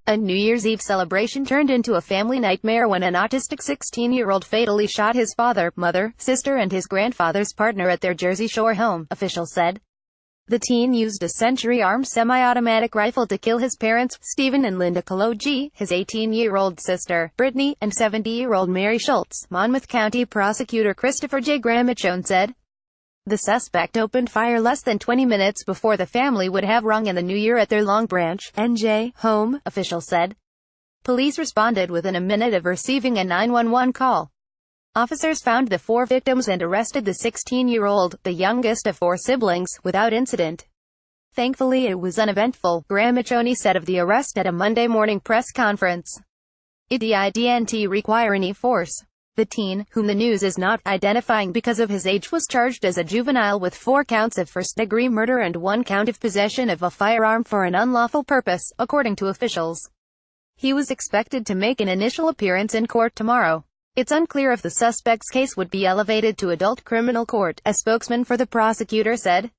A New Year's Eve celebration turned into a family nightmare when an autistic 16-year-old fatally shot his father, mother, sister and his grandfather's partner at their Jersey Shore home, officials said. The teen used a Century-armed semi-automatic rifle to kill his parents, Stephen and Linda Kaloji, his 18-year-old sister, Brittany, and 70-year-old Mary Schultz, Monmouth County Prosecutor Christopher J. Gramachone said. The suspect opened fire less than 20 minutes before the family would have rung in the new year at their Long Branch, NJ, home, officials said. Police responded within a minute of receiving a 911 call. Officers found the 4 victims and arrested the 16-year-old, the youngest of 4 siblings, without incident. Thankfully it was uneventful, Gramachone said of the arrest at a Monday morning press conference. It didn't require any force. The teen, whom the news is not identifying because of his age, was charged as a juvenile with 4 counts of first-degree murder and 1 count of possession of a firearm for an unlawful purpose, according to officials. He was expected to make an initial appearance in court tomorrow. It's unclear if the suspect's case would be elevated to adult criminal court, a spokesman for the prosecutor said.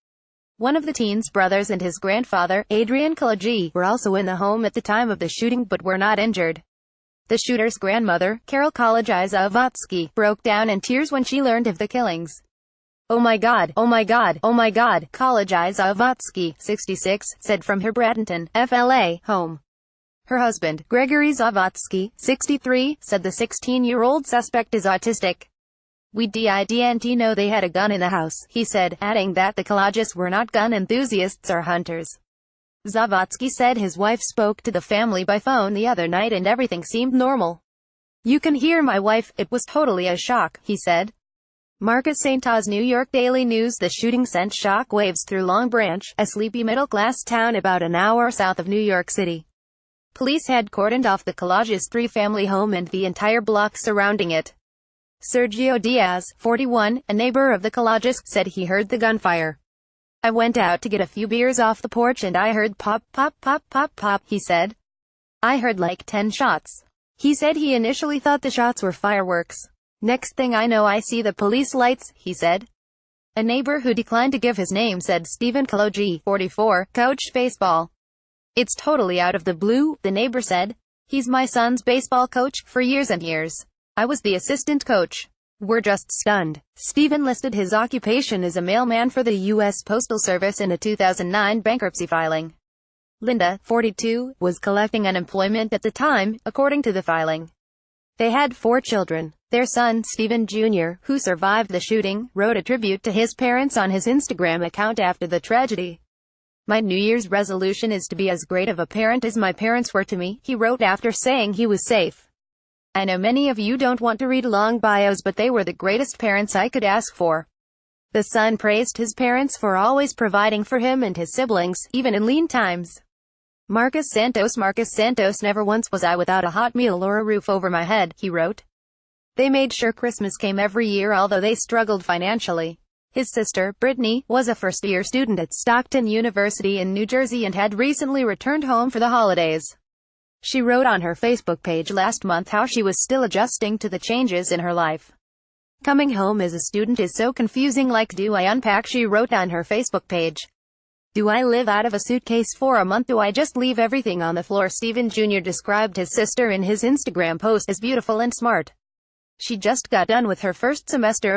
One of the teen's brothers and his grandfather, Adrian Kaloji, were also in the home at the time of the shooting but were not injured. The shooter's grandmother, Carol Kaloji, broke down in tears when she learned of the killings. "Oh my God, oh my God, oh my God," Kaloji, 66, said from her Bradenton, FLA, home. Her husband, Gregory Zavotsky, 63, said the 16-year-old suspect is autistic. "We didn't know they had a gun in the house," he said, adding that the Kalojis were not gun enthusiasts or hunters. Zavotsky said his wife spoke to the family by phone the other night and everything seemed normal. "You can hear my wife, it was totally a shock," he said. Marcus Sainto's New York Daily News. The shooting sent shock waves through Long Branch, a sleepy middle-class town about an hour south of New York City. Police had cordoned off the Kalojis' 3-family home and the entire block surrounding it. Sergio Diaz, 41, a neighbor of the Kalojis, said he heard the gunfire. "I went out to get a few beers off the porch and I heard pop, pop, pop, pop, pop," he said. "I heard like 10 shots. He said he initially thought the shots were fireworks. Next thing I know I see the police lights," he said. A neighbor who declined to give his name said Stephen Kaloji, 44, coached baseball. "It's totally out of the blue," the neighbor said. "He's my son's baseball coach, for years and years. I was the assistant coach. We're just stunned." Stephen listed his occupation as a mailman for the U.S. Postal Service in a 2009 bankruptcy filing. Linda, 42, was collecting unemployment at the time, according to the filing. They had 4 children. Their son, Stephen Jr., who survived the shooting, wrote a tribute to his parents on his Instagram account after the tragedy. "My New Year's resolution is to be as great of a parent as my parents were to me," he wrote after saying he was safe. "I know many of you don't want to read long bios, but they were the greatest parents I could ask for." The son praised his parents for always providing for him and his siblings, even in lean times. Marcus Santos, "Never once was I without a hot meal or a roof over my head," he wrote. "They made sure Christmas came every year although they struggled financially." His sister, Brittany, was a first-year student at Stockton University in New Jersey and had recently returned home for the holidays. She wrote on her Facebook page last month how she was still adjusting to the changes in her life. "Coming home as a student is so confusing, like do I unpack?" she wrote on her Facebook page. "Do I live out of a suitcase for a month? Do I just leave everything on the floor?" Stephen Jr. described his sister in his Instagram post as beautiful and smart. She just got done with her first semester of